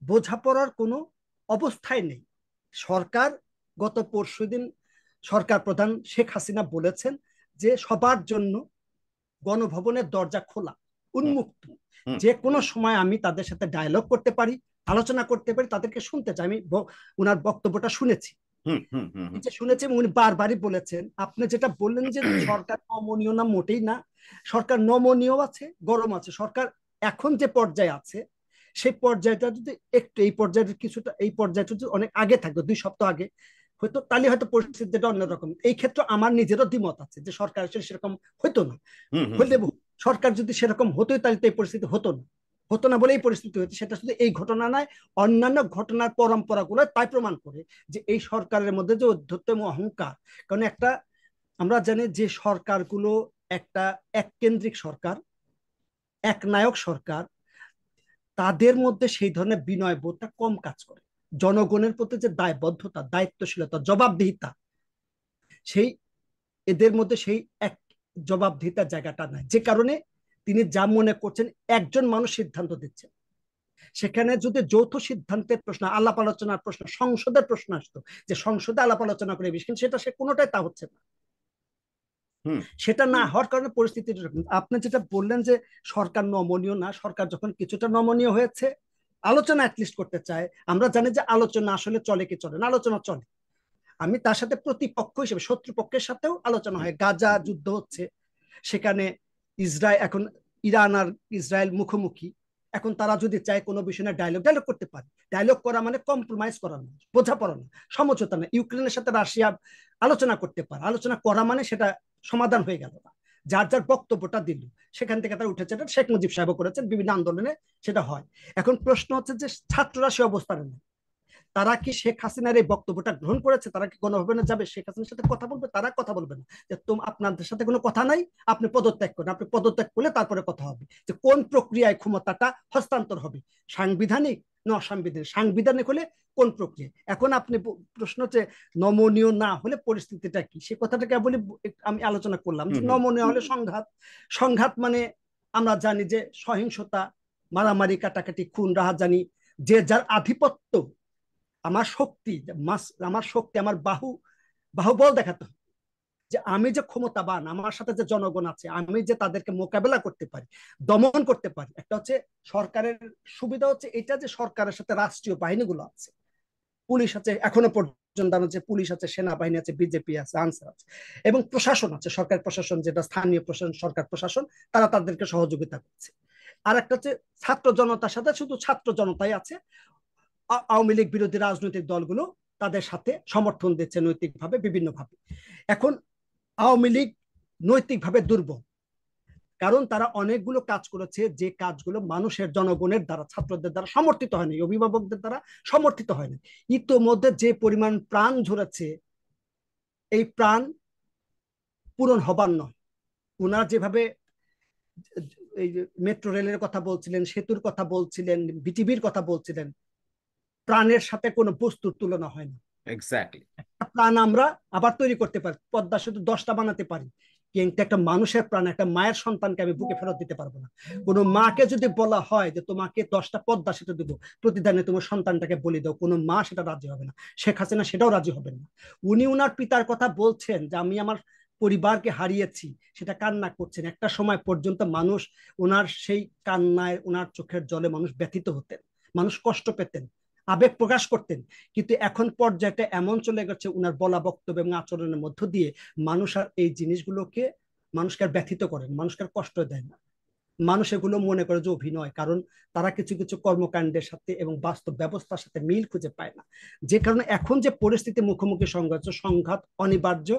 বোঝাপড়ার কোনো অবস্থায় নেই। সরকার গত পরশুদিন সরকার প্রধান শেখ হাসিনা বলেছেন যে সবার জন্য গণভবনের দরজা খোলা, হুম উন্মুক্ত। হুম যে কোনো সময় আমি তাদের সাথে ডায়লগ করতে পারি, আলোচনা করতে পারি, তাদেরকে শুনতে চাই। আমি উনার বক্তব্যটা শুনেছি, হুম হুম হুম হুম যে শুনেছি, এবং উনি বারবারই বলেছেন। আপনি যেটা বললেন যে সরকার নমনীয় না, মোটেই না। সরকার নমনীয় আছে, গরম আছে। সরকার এখন যে পর্যায়ে আছে, সেই পর্যায়টা যদি একটু, এই পর্যায়ের কিছুটা, এই পর্যায়টা যদি অনেক আগে থাকতো, 2 সপ্তাহ আগে হয়তো, তাহলে হয়তো পরিস্থিতিটা অন্যরকম। এই ক্ষেত্রে আমার নিজেরও দ্বিমত আছে যে সরকার আসলে সেরকম হইতো না। হুম হুম হইলে সরকার যদি সেরকম হতোই, তাহলে তো এই পরিস্থিতি হতো না। হতো না বলে এই পরিস্থিতি হচ্ছে, সেটা শুধু এই ঘটনা নয়, অন্যান্য ঘটনার পরম্পরাগুলো তাই প্রমাণ করে যে এই সরকারের মধ্যে যে ঔদ্ধত্য এবং অহংকার। কারণ একটা, আমরা জানি যে সরকারগুলো একটা এককেন্দ্রিক সরকার, একনায়ক সরকার, তাদের মধ্যে সেই ধরনের বিনয় বোধটা কম কাজ করে। জনগণের প্রতি যে দায়বদ্ধতা, দায়িত্বশীলতা, জবাবদিহিতা, সেই এদের মধ্যে সেই এক জবাবদিহিতার জায়গাটা নাই। যে কারণে তিনি যা মনে করছেন, একজন মানুষ সিদ্ধান্ত দিচ্ছেন। সেখানে যদি যৌথ সিদ্ধান্তের প্রশ্ন, আলাপ আলোচনার প্রশ্ন, সংসদের প্রশ্ন আসতো, যে সংসদে আলাপ আলোচনা করে বেশি, কিন্তু সেটা সে কোনোটাই তা হচ্ছে না। হুম সেটা না হওয়ার কারণে পরিস্থিতি এরকম। আপনি যেটা বললেন যে সরকার নমনীয় না, সরকার যখন কিছুটা নমনীয় হয়েছে, আলোচনা অ্যাটলিস্ট করতে চায়। আমরা জানি যে আলোচনা আসলে চলে কি চলে না, আলোচনা চলে। আমি তার সাথে প্রতিপক্ষ হিসেবে, শত্রুপক্ষের সাথেও আলোচনা হুম হয়। গাজা যুদ্ধ হচ্ছে, সেখানে ইসরায়েল এখন, ইরান আর ইসরায়েল মুখোমুখি। এখন তারা যদি চায় কোনো বিষয় না, ডায়লগ ডায়লগ করতে পারে। ডায়লগ করা মানে কম্প্রোমাইজ করা না, বোঝাপড়া না, সমঝোতা না। ইউক্রেনের সাথে রাশিয়া আলোচনা করতে পারে, আলোচনা করা মানে সেটা সমাধান হয়ে গেল না। যার যার বক্তব্যটা দিল, সেখান থেকে তারা উঠেছে। এটা শেখ মুজিব সাহেব করেছেন বিভিন্ন আন্দোলনে, সেটা হয়। এখন প্রশ্ন হচ্ছে যে ছাত্ররা সে অবস্থানে নেই। তারা কি শেখ হাসিনার এই বক্তব্যটা গ্রহণ করেছে? তারা কি গণভবনে যাবে, শেখ হাসিনার সাথে কথা বলবে? তারা কথা বলবে না। যে আপনাদের সাথে কোনো কথা নাই, আপনি পদত্যাগ করেন। আপনি পদত্যাগ করলে তারপরে কথা হবে যে কোন প্রক্রিয়ায় ক্ষমতাটা হস্তান্তর হবে, সাংবিধানিক না অসাংবিধানিক। সাংবিধানিক হলে কোন প্রক্রিয়া। এখন আপনি প্রশ্ন হচ্ছে নমনীয় না হলে পরিস্থিতিটা কি, সে কথাটা কেবলই আমি আলোচনা করলাম। যে হুম হুম নমনীয় হলে সংঘাত, সংঘাত মানে আমরা জানি যে সহিংসতা, মারামারি, কাটাকাটি, খুন, রাহাজানি, যে যার আধিপত্য, আমার শক্তি, আমার শক্তি, আমার বাহুবল দেখাতে হবে। যে আমি যে ক্ষমতাবান, আমার সাথে যে জনগণ আছে, আমি যে তাদেরকে মোকাবেলা করতে পারি, দমন করতে পারি। একটা হচ্ছে সরকারের সুবিধা হচ্ছে এটা, যে সরকারের সাথে রাষ্ট্রীয় বাহিনীগুলো আছে, পুলিশ আছে, এখনো পর্যন্ত যে পুলিশ আছে, সেনাবাহিনী আছে, বিজেপি আছে, আনসার আছে, এবং প্রশাসন আছে, সরকার প্রশাসন, যেটা স্থানীয় প্রশাসন, সরকার প্রশাসন, তারা তাদেরকে সহযোগিতা করছে। আর একটা হচ্ছে ছাত্র জনতার সাথে শুধু ছাত্র জনতাই আছে, আওয়ামী লীগ বিরোধী রাজনৈতিক দলগুলো তাদের সাথে সমর্থন দিচ্ছে নৈতিকভাবে, বিভিন্নভাবে। এখন আওয়ামী লীগ নৈতিকভাবে দুর্বল, কারণ তারা অনেকগুলো কাজ করেছে, যে কাজগুলো মানুষের, জনগণের দ্বারা, ছাত্রদের দ্বারা সমর্থিত হয়নি, অভিভাবকদের দ্বারা সমর্থিত হয়নি। ইতোমধ্যে যে পরিমাণ প্রাণ ঝরেছে, এই প্রাণ পূরণ হবার নয়। ওনারা যেভাবে এই মেট্রো রেলের কথা বলছিলেন, সেতুর কথা বলছিলেন, বিটিভির কথা বলছিলেন, প্রাণের সাথে কোনো বস্তুর তুলনা হয় না। এক্স্যাক্টলি। প্রাণ আমরা আবার তৈরি করতে পারি, পদ্মা সেতু 10টা বানাতে পারি, কিন্তু একটা মানুষের প্রাণ, একটা মায়ের সন্তানকে আমি বুকে ফেরত দিতে পারবো না। কোনো মাকে যদি বলা হয় যে তোমাকে 10টা পদ্মা সেতু দেবো, প্রতিদানে তোমার সন্তানটাকে বলি দাও, কোনো মা সেটা রাজি হবে না। শেখ হাসিনা সেটাও রাজি হবেন না। উনি উনার পিতার কথা বলছেন যে আমি আমার পরিবারকে হারিয়েছি সেটা কান্না করছেন। একটা সময় পর্যন্ত মানুষ ওনার সেই কান্নায়, ওনার চোখের জলে মানুষ ব্যথিত হতেন, মানুষ কষ্ট পেতেন, আবেগ প্রকাশ করতেন। কিন্তু এখন পর্যায়টা এমন চলে গেছে ওনার বলা বক্তব্য এবং আচরণের মধ্য দিয়ে মানুষ আর এই জিনিসগুলোকে, মানুষকে আর ব্যথিত করেন, মানুষকে আর কষ্ট দেয় না। মানুষ এগুলো মনে করে যে অভিনয়, কারণ তারা কিছু কিছু কর্মকাণ্ডের সাথে এবং বাস্তব ব্যবস্থার সাথে মিল খুঁজে পায় না। যে কারণে এখন যে পরিস্থিতি মুখোমুখি সংঘাত, সংঘাত অনিবার্য।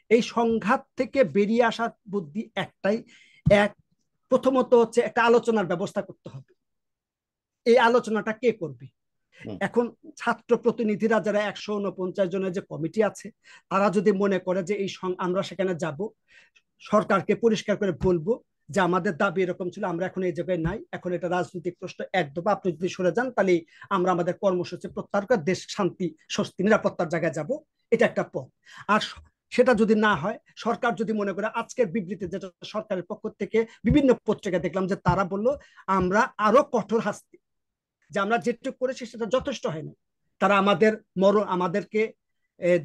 এই সংঘাত থেকে বেরিয়ে আসার বুদ্ধি একটাই, এক, প্রথমত হচ্ছে একটা আলোচনার ব্যবস্থা করতে হবে। এই আলোচনাটা কে করবে? হুম। এখন ছাত্র প্রতিনিধিরা যারা 149 জনের যে কমিটি আছে, তারা যদি মনে করে যে আমরা সেখানে যাব, সরকারকে পরিষ্কার করে বলবো যে আমাদের দাবি এরকম ছিল, আমরা এখন এই জায়গায় নাই, এখন এটা রাজনৈতিক প্রশ্ন, একদম আপনি যদি সরে যান তাহলে আমরা আমাদের কর্মসূচি প্রত্যাহার করে দেশ শান্তি স্বস্তি নিরাপত্তার জায়গায় যাব। এটা একটা পথ। আর সেটা যদি না হয়, সরকার যদি মনে করে, আজকের বিবৃতি যেটা সরকারের পক্ষ থেকে বিভিন্ন পত্রিকা দেখলাম যে তারা বললো আমরা আরো কঠোর শাস্তি, যে আমরা যেটুকু করেছি সেটা যথেষ্ট হয় না। তারা আমাদেরকে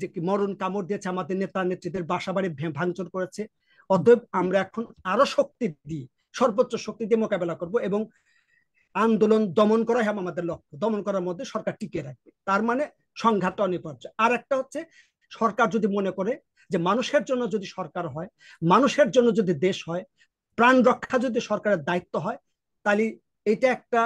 যে মরণ কামড় দিয়েছে, আমাদের নেতা নেত্রীদের বাসা বাড়ি ভাঙচুর করেছে। অতএব আমরা এখন আরো শক্তি দিয়ে, সর্বোচ্চ শক্তি দিয়ে মোকাবেলা করব এবং আন্দোলন দমন করাই আমাদের লক্ষ্য। দমন করার মধ্যে সরকার টিকিয়ে রাখবে, তার মানে সংঘাতটা অনিবার্য। আর একটা হচ্ছে, সরকার যদি মনে করে যে মানুষের জন্য যদি সরকার হয়, মানুষের জন্য যদি দেশ হয়, প্রাণ রক্ষা যদি সরকারের দায়িত্ব হয়, তাহলে এটা একটা,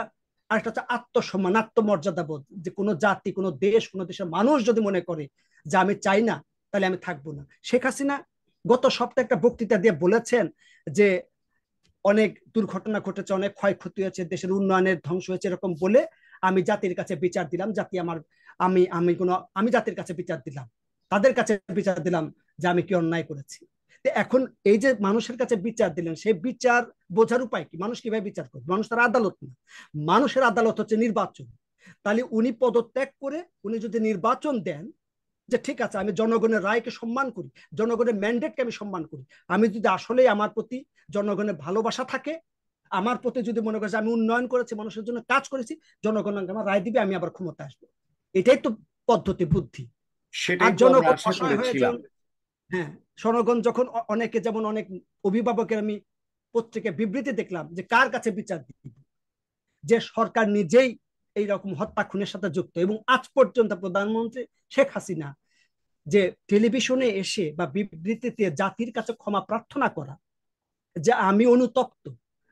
আরেকটা হচ্ছে আত্মসম্মান, আত্মমর্যাদা বোধ। যে কোনো জাতি, কোনো দেশ, কোনো দেশের মানুষ যদি মনে করে যে আমি চাই না, তাহলে আমি থাকবো না। শেখ হাসিনা গত সপ্তাহে একটা বক্তৃতা দিয়ে বলেছেন যে অনেক দুর্ঘটনা ঘটেছে, অনেক ক্ষয়ক্ষতি হয়েছে, দেশের উন্নয়নের ধ্বংস হয়েছে, এরকম বলে আমি জাতির কাছে বিচার দিলাম, জাতি আমার, আমি জাতির কাছে বিচার দিলাম, তাদের কাছে বিচার দিলাম যে আমি কি অন্যায় করেছি। এখন এই যে মানুষের কাছে বিচার দিলেন, সেই বিচার বোঝার উপায় কি? মানুষ কিভাবে বিচার করবে? মানুষ তার আদালত না, মানুষের আদালত হচ্ছে নির্বাচন। তাহলে উনি পদত্যাগ করে উনি যদি নির্বাচন দেন, যে ঠিক আছে আমি জনগণের রায়কে সম্মান করি, জনগণের ম্যান্ডেটকে আমি সম্মান করি, আমি যদি আসলে আমার প্রতি জনগণের ভালোবাসা থাকে, আমার প্রতি যদি মনে করে যে আমি উন্নয়ন করেছি, মানুষের জন্য কাজ করেছি, জনগণ আমার রায় দিবে, আমি আবার ক্ষমতা আসবো। এটাই তো পদ্ধতি, বুদ্ধি। আর সেটাই তো আমরা জনগণ আশা অসহায় হয়ে করেছিলাম। যখন, হ্যাঁ, জনগণ যখন অনেকে, যেমন অনেক অভিভাবকের আমি পত্রিকায় বিবৃতি দেখলাম যে কার কাছে বিচার দিব, যে সরকার নিজেই এইরকম হত্যা খুনের সাথে যুক্ত। এবং আজ পর্যন্ত প্রধানমন্ত্রী শেখ হাসিনা যে টেলিভিশনে এসে বা বিবৃতিতে জাতির কাছে ক্ষমা প্রার্থনা করা, যে আমি অনুতপ্ত,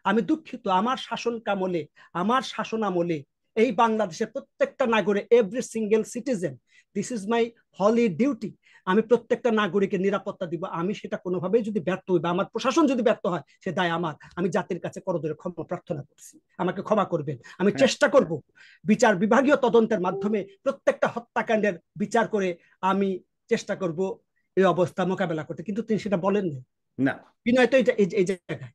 আমি দুঃখিত, আমার শাসন কামলে, আমার শাসন আমলে এই বাংলাদেশের প্রত্যেকটা নাগরিক, every single citizen, this is my holy duty, আমি প্রত্যেকটা নাগরিকের নিরাপত্তা দিব। আমি সেটা কোনোভাবেই যদি ব্যর্থ হই বা আমার প্রশাসন যদি ব্যর্থ হয়, সে দায় আমার। আমি জাতির কাছে করজোড়ে ক্ষমা প্রার্থনা করছি, আমাকে ক্ষমা করবেন। আমি হ্যাঁ। চেষ্টা করব বিচার বিভাগীয় তদন্তের মাধ্যমে প্রত্যেকটা হত্যাকাণ্ডের বিচার করে আমি চেষ্টা করব এই অবস্থা মোকাবেলা করতে। কিন্তু তিনি সেটা বলেননি। না। বিনয় তো এই জায়গায়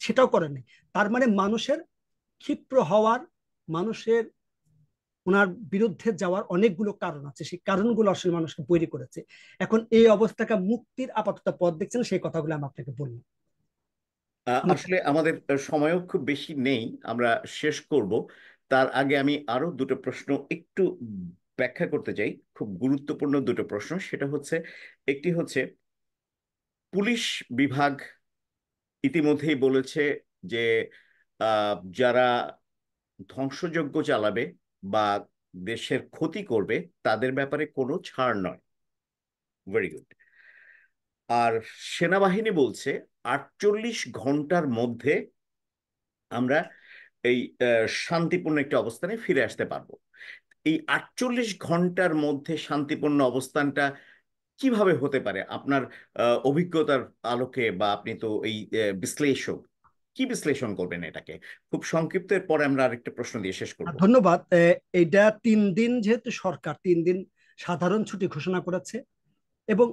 সেটাও করেন নাই। তার মানে মানুষের ক্ষিপ্র হওয়ার, মানুষের ওনার বিরুদ্ধে যাওয়ার অনেকগুলো কারণ আছে, সেই কারণগুলো আসলে মানুষকে বৈরী করেছে। এখন এই অবস্থাকে মুক্তির আপাতত পথ দেখছেন, সেই কথাগুলো আমি আপনাকে বললাম। আসলে আমাদের সময়ও খুব বেশি নেই, আমরা শেষ করব। তার আগে আমি আরো দুটো প্রশ্ন একটু ব্যাখ্যা করতে চাই, খুব গুরুত্বপূর্ণ দুটো প্রশ্ন। সেটা হচ্ছে, একটি হচ্ছে পুলিশ বিভাগ ইতিমধ্যেই বলেছে যে যারা ধ্বংসযজ্ঞ চালাবে বা দেশের ক্ষতি করবে তাদের ব্যাপারে কোনো ছাড় নয়। Very good. আর সেনাবাহিনী বলছে 48 ঘন্টার মধ্যে আমরা এই শান্তিপূর্ণ একটি অবস্থানে ফিরে আসতে পারবো। এই 48 ঘন্টার মধ্যে শান্তিপূর্ণ অবস্থানটা কিভাবে হতে পারে আপনার অভিজ্ঞতার আলোকে? বা আপনি তো এই বিশ্লেষক, কি বিশ্লেষণ করবেন এটাকে? খুব সংক্ষিপ্ত, এর পরে আমরা আরেকটা প্রশ্ন দিয়ে শেষ করব। ধন্যবাদ। এইটা 3 দিন, যেহেতু সরকার 3 দিন সাধারণ ছুটি ঘোষণা করেছে এবং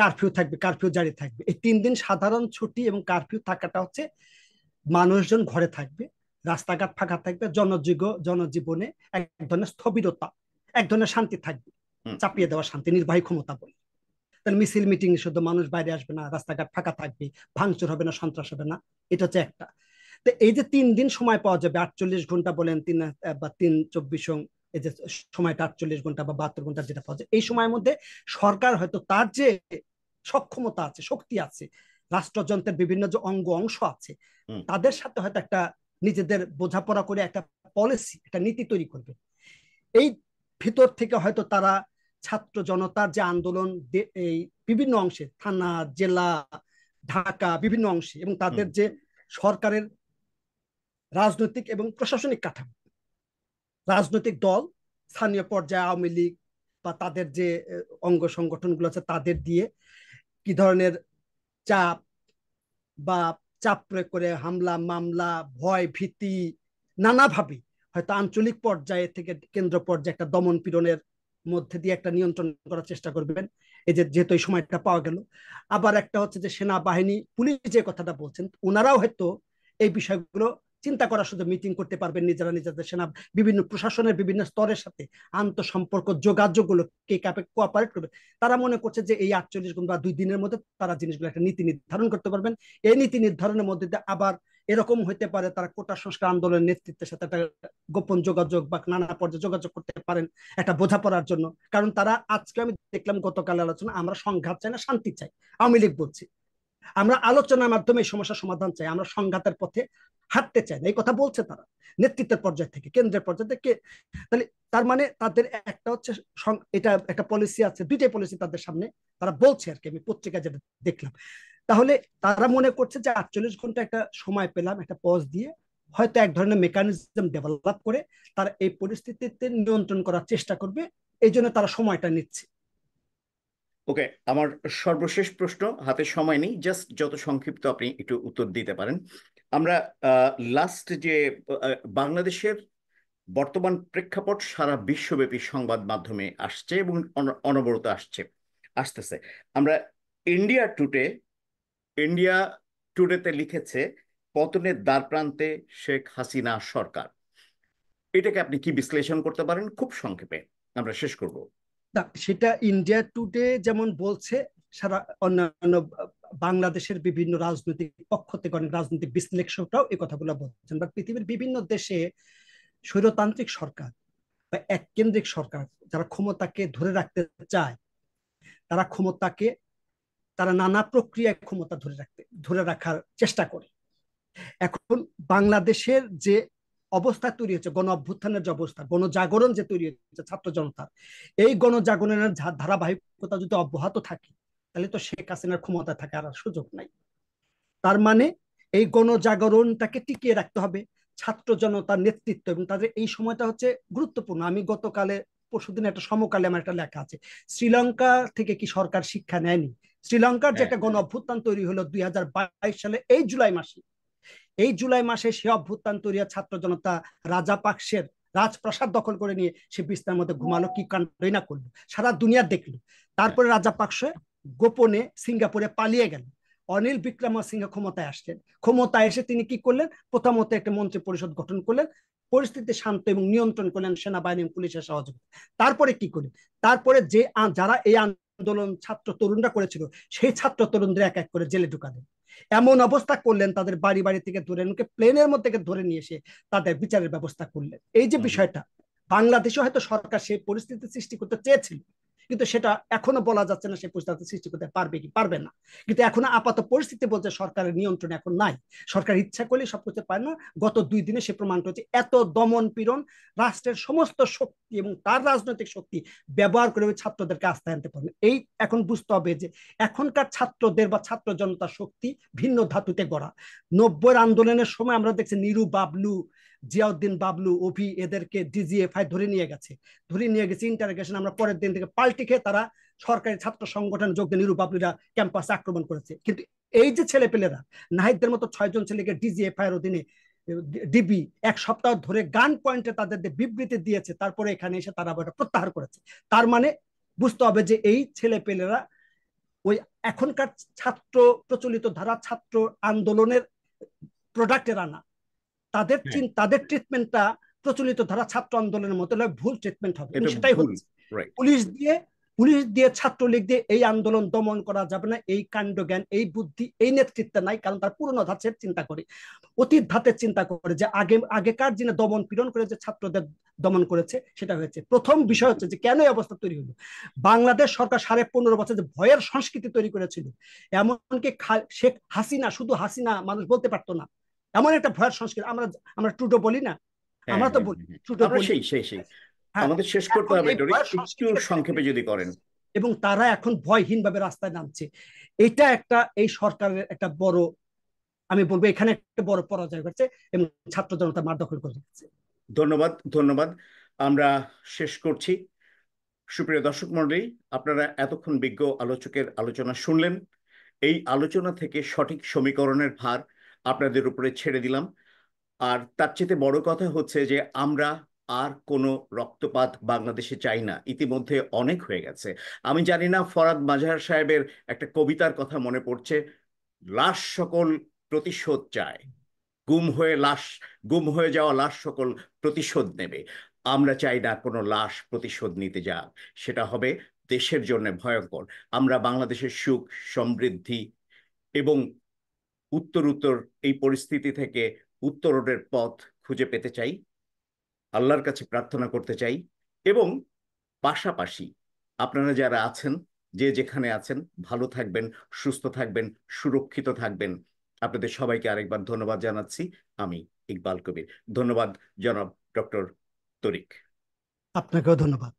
কারফিউ থাকবে, কারফিউ জারি থাকবে। এই 3 দিন সাধারণ ছুটি এবং কারফিউ থাকাটা হচ্ছে মানুষজন ঘরে থাকবে, রাস্তাঘাট ফাঁকা থাকবে, জনজীবনে এক ধরনের স্থবিরতা, এক ধরনের শান্তি থাকবে, হুম। চাপিয়ে দেওয়া শান্তি, নির্বাহী ক্ষমতা বলে। তাহলে মিছিল মিটিং শুধু, মানুষ বাইরে আসবে না, রাস্তাঘাট ফাঁকা থাকবে, ভাঙচুর হবে না, সন্ত্রাস হবে না। এটা হচ্ছে একটা। তো এই যে 3 দিন সময় পাওয়া যাবে, 48 ঘন্টা বলেন, 3 বা 3 24, এই যে সময়টা 48 ঘন্টা বা 72 ঘন্টা যেটা পাওয়া যায়, এই সময়ের মধ্যে সরকার হয়তো তার যে সক্ষমতা আছে, শক্তি আছে, রাষ্ট্রযন্ত্রের বিভিন্ন যে অংশ আছে, হুম। তাদের সাথে হয়তো একটা নিজেদের বোঝাপড়া করে একটা পলিসি, একটা নীতি তৈরি করবে। এই ভিতর থেকে হয়তো তারা ছাত্র জনতার যে আন্দোলন, এই বিভিন্ন অংশে, থানা, জেলা, ঢাকা, বিভিন্ন অংশে, এবং হুম। তাদের যে সরকারের রাজনৈতিক এবং প্রশাসনিক কাঠামো, রাজনৈতিক দল, স্থানীয় পর্যায়ে আওয়ামী লীগ বা তাদের যে অঙ্গ সংগঠনগুলো আছে তাদের দিয়ে কি ধরনের চাপ বা চাপ প্রয়োগ করে হামলা মামলা, ভয় ভীতি, নানাভাবে হয়তো আঞ্চলিক পর্যায়ে থেকে কেন্দ্র পর্যায়ে একটা দমন পীড়নের মধ্যে দিয়ে একটা নিয়ন্ত্রণ করার চেষ্টা করবেন। এই যে যেহেতু এই সময়টা পাওয়া গেল, আবার একটা হচ্ছে যে সেনাবাহিনী, পুলিশ যে কথাটা বলছেন, ওনারাও হয়তো এই বিষয়গুলো চিন্তা করার শুধু মিটিং করতে পারবেন নিজেরা নিজেদের, সেনা বিভিন্ন প্রশাসনের বিভিন্ন স্তরের সাথে আন্তঃসম্পর্ক যোগাযোগগুলো কে কাপে কোঅপারেট করবে। তারা মনে করছে যে এই 48 ঘন্টা বা 2 দিনের মধ্যে তারা জিনিসগুলো একটা নীতি নির্ধারণ করতে পারবেন। এই নীতি নির্ধারণের মধ্যে দিয়ে আবার এরকম হইতে পারে তারা কোটা সংস্কার আন্দোলনের নেতৃত্বের সাথে একটা গোপন যোগাযোগ বা নানা পর্যায়ে যোগাযোগ করতে পারেন একটা বোঝাপড়ার জন্য। কারণ তারা, আজকে আমি দেখলাম গতকাল আলোচনা, আমরা সংঘাত চাই না, শান্তি চাই। আওয়ামী লীগ বলছি আমরা আলোচনার মাধ্যমে এই সমস্যার সমাধান চাই, আমরা সংঘাতের পথে হাঁটতে চাই না, এই কথা বলছে তারা নেতৃত্বের পর্যায় থেকে, কেন্দ্রের পর্যায় থেকে। তাহলে তার মানে তাদের একটা হচ্ছে, এটা একটা পলিসি আছে, দুইটাই পলিসি তাদের সামনে তারা বলছে আর কি, আমি পত্রিকা যেটা দেখলাম। তাহলে তারা মনে করছে যে 48 ঘন্টা একটা সময় পেলাম, একটা পজ দিয়ে হয়তো এক ধরনের মেকানিজম ডেভেলপ করে তারা এই পরিস্থিতিতে নিয়ন্ত্রণ করার চেষ্টা করবে। এই জন্য তারা সময়টা নিচ্ছে। ওকে, আমার সর্বশেষ প্রশ্ন, হাতে সময় নেই, জাস্ট যত সংক্ষিপ্ত আপনি একটু উত্তর দিতে পারেন। আমরা লাস্ট যে বাংলাদেশের বর্তমান প্রেক্ষাপট সারা বিশ্বব্যাপী সংবাদ মাধ্যমে আসছে এবং অনবরত আসতেছে। আমরা ইন্ডিয়া টুডে ইন্ডিয়া টুডেতে লিখেছে পতনের দ্বারপ্রান্তে শেখ হাসিনা সরকার। এটাকে আপনি কি বিশ্লেষণ করতে পারেন খুব সংক্ষেপে, আমরা শেষ করব। না, সেটা ইন্ডিয়া টুডে যেমন বলছে, সারা অন্যান্য বাংলাদেশের বিভিন্ন রাজনৈতিক পক্ষ থেকে অনেক রাজনৈতিক বিশ্লেষকরাও এই কথাগুলো বলছেন, বা পৃথিবীর বিভিন্ন দেশে স্বৈরতান্ত্রিক সরকার বা এককেন্দ্রিক সরকার যারা ক্ষমতাকে ধরে রাখতে চায়, তারা ক্ষমতাকে, তারা নানা প্রক্রিয়ায় ক্ষমতা ধরে রাখার চেষ্টা করে। এখন বাংলাদেশের যে অবস্থা তৈরি হচ্ছে, গণ অভ্যুত্থানের যে অবস্থা, গণজাগরণ যে তৈরি হচ্ছে ছাত্র জনতার, এই গণজাগরণের ধারাবাহিকতা যদি অব্যাহত থাকে, তাহলে তো শেখ হাসিনার ক্ষমতা থাকার আর সুযোগ নাই। তার মানে এই গণজাগরণটাকে টিকিয়ে রাখতে হবে, ছাত্র জনতার নেতৃত্ব, এবং তাদের এই সময়টা হচ্ছে গুরুত্বপূর্ণ। আমি গতকালে পরশুদিন একটা সমকালে আমার একটা লেখা আছে, শ্রীলঙ্কা থেকে কি সরকার শিক্ষা নেয়নি? শ্রীলঙ্কার যে হ্যাঁ। একটা গণ অভ্যুত্থান তৈরি হলো 2022 সালে এই জুলাই মাসে, এই জুলাই মাসে সে অভ্যুত্থান তৈরি ছাত্র জনতা রাজাপাকসের রাজপ্রাসাদ দখল করে নিয়ে সে বিছনার মধ্যে ঘুমালো, কি কাণ্ডই না করলো, সারা দুনিয়া দেখলো। হ্যাঁ। তারপরে রাজাপাকসে গোপনে সিঙ্গাপুরে পালিয়ে গেল। অনিল বিক্রমসিংহ ক্ষমতায় আসলেন, ক্ষমতায় এসে তিনি কি করলেন, প্রথমত একটা মন্ত্রী পরিষদ গঠন করলেন, পরিস্থিতি শান্ত এবং নিয়ন্ত্রণ করলেন সেনাবাহিনী এবং পুলিশের সহযোগিতা। তারপরে কি করলেন, তারপরে যে যারা এই আন্দোলন ছাত্র তরুণরা করেছিল, সেই ছাত্র তরুণদের এক এক করে জেলে ঢুকালেন। এমন অবস্থা করলেন, তাদের বাড়ি বাড়ি থেকে ধরে প্লেনের মধ্যে ধরে নিয়ে এসে তাদের বিচারের ব্যবস্থা করলেন। এই যে হুম, হুম। বিষয়টা, বাংলাদেশে হয়তো সরকার সেই পরিস্থিতি সৃষ্টি করতে চেয়েছিল, কিন্তু সেটা এখনো বলা যাচ্ছে না সে পরিস্থিতি সৃষ্টি করতে পারবে কি পারবে না। কিন্তু এখনো আপাত পরিস্থিতি বলছে সরকারের নিয়ন্ত্রণ এখন নাই। সরকার ইচ্ছা করলে সব করতে পারে না। গত 2 দিনে সে প্রমাণ করেছে এত দমন পীড়ন, রাষ্ট্রের সমস্ত শক্তি এবং তার রাজনৈতিক শক্তি ব্যবহার করে ছাত্রদেরকে আস্থায় আনতে পারবে। এই এখন বুঝতে হবে যে এখনকার ছাত্রদের বা ছাত্র জনতার শক্তি ভিন্ন ধাতুতে গড়া। 90-এর আন্দোলনের সময় আমরা দেখছি নিরু বাবলু, জিয়াউদ্দিন বাবলু, অভি, এদেরকে ডিজিএফআই ধরে নিয়ে গেছে ইন্টারোগেশন। আমরা পরের দিন থেকে পাল্টি খেয়ে তারা সরকারি ছাত্র সংগঠনে যোগ দিয়ে নিরু বাবলুরা ক্যাম্পাসে আক্রমণ করেছে। কিন্তু এই যে ছেলেপেলেরা, নাহিদদের মতো 6 জন ছেলেকে ডিজিএফআই এর অধীনে ডিবি 1 সপ্তাহ ধরে গান পয়েন্টে তাদের বিবৃতি দিয়েছে, তারপরে এখানে এসে তারা প্রত্যাহার করেছে। তার মানে বুঝতে হবে যে এই ছেলেপেলেরা ওই এখনকার ছাত্র প্রচলিত ধারা ছাত্র আন্দোলনের প্রোডাক্টের আনা, তাদের হ্যাঁ, তাদের ট্রিটমেন্টটা প্রচলিত ধারা ছাত্র আন্দোলনের মতো ভুল ট্রিটমেন্ট হবে, এবং এটা সেটাই ভুল। হচ্ছে। রাইট। পুলিশ দিয়ে পুলিশ দিয়ে ছাত্রলীগ দিয়ে এই আন্দোলন দমন করা যাবে না। এই কাণ্ড জ্ঞান, এই বুদ্ধি, এই নেতৃত্ব নাই, কারণ তার পুরনো ধাঁচের চিন্তা করে, অতীত ধাতের চিন্তা করে, যে আগেকার যিনি দমন পীড়ন করে যে ছাত্রদের দমন করেছে, সেটা হয়েছে প্রথম বিষয় হচ্ছে যে কেন এই অবস্থা তৈরি হলো। বাংলাদেশ সরকার 15.5 বছর যে ভয়ের সংস্কৃতি তৈরি করেছিল, এমনকি শেখ হাসিনা, শুধু হাসিনা মানুষ বলতে পারতো না, এমন একটা ভয়ের সংস্কৃতি। আমরা আমরা ট্রুডো বলি না, হ্যাঁ, আমরা তো হ্যাঁ, বলি, হ্যাঁ, হ্যাঁ। ট্রুডো আমরা বলি। সেই হ্যাঁ, আমাদের শেষ করতে এখন হবে এই টরিক, ভয়ের একটু সংস্কৃতিকে তারা সংক্ষেপে ক্রিয়েট যদি করেন। করেছে এবং তারা এখন ভয়হীন ভাবে রাস্তায় নামছে। এটা একটা এই সরকারের একটা বড়, আমি বলবো এখানে একটা বড় পরাজয় ঘটছে এবং ছাত্র জনতা মার দখল করে রেখেছে। ধন্যবাদ, ধন্যবাদ। আমরা শেষ করছি। সুপ্রিয় দর্শক মণ্ডলী, আপনারা এতক্ষণ বিজ্ঞ আলোচকের আলোচনা শুনলেন। এই আলোচনা থেকে সঠিক সমীকরণের ভার আপনাদের উপরে ছেড়ে দিলাম। আর তার চেয়ে বড় কথা হচ্ছে যে আমরা আর কোনো রক্তপাত বাংলাদেশে চাই না, ইতিমধ্যে অনেক হয়ে গেছে। আমি জানি না, ফরাদ মাজাহার সাহেবের একটা কবিতার কথা মনে পড়ছে, লাশ সকল প্রতিশোধ চায়, লাশ, গুম হয়ে যাওয়া লাশ সকল প্রতিশোধ নেবে। আমরা চাই না কোনো লাশ প্রতিশোধ নিতে যাক, সেটা হবে দেশের জন্য ভয়ঙ্কর। আমরা বাংলাদেশের সুখ, সমৃদ্ধি এবং উত্তর এই পরিস্থিতি থেকে উত্তরণের পথ খুঁজে পেতে চাই, আল্লাহর কাছে প্রার্থনা করতে চাই। এবং পাশাপাশি আপনারা যারা আছেন, যে যেখানে আছেন, ভালো থাকবেন, সুস্থ থাকবেন, সুরক্ষিত থাকবেন। আপনাদের সবাইকে আরেকবার ধন্যবাদ জানাচ্ছি। আমি ইকবাল কবির। ধন্যবাদ জনাব ডক্টর তরিক। আপনাকেও ধন্যবাদ।